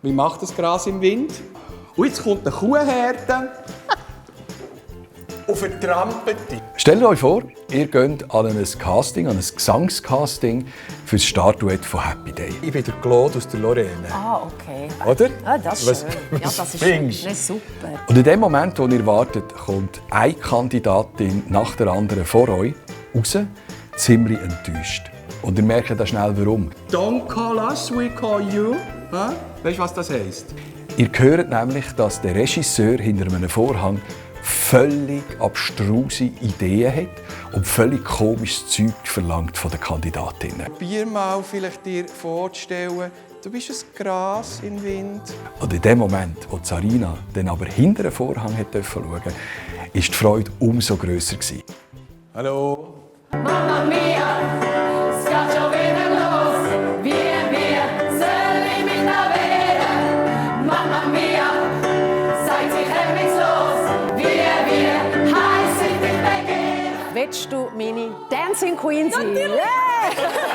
Wie macht das Gras im Wind? Und jetzt kommt eine Kuhherde auf eine Trampete. Stellt euch vor, ihr geht an ein Casting, an ein Gesangscasting für das Startduett von Happy Day. Ich bin der Claude aus der Lorraine. Ah, okay. Oder? Ah, das ist schön. Ja, das ist findest? schön. Super. Und in dem Moment, wo ihr wartet, kommt eine Kandidatin nach der anderen vor euch raus, ziemlich enttäuscht. Und ihr merkt dann schnell, warum. Don't call us, we call you. Hä? Weißt du, was das heisst? Ihr hört nämlich, dass der Regisseur hinter einem Vorhang völlig abstruse Ideen hat und völlig komisches Zeug verlangt von den Kandidatinnen. Probier mal vielleicht dir vorzustellen, du bist ein Gras im Wind. Und in dem Moment, wo Sarina dann aber hinter den Vorhang schauen durfte, war die Freude umso grösser. Hallo? Mamma mia, es geht schon wieder los. Wir sollen mich da wehren. Mamma mia, seid sich hemmungslos. Wir heiß ich dich begehren. Willst du meine Dancing Queen sein? Natürlich. Yeah.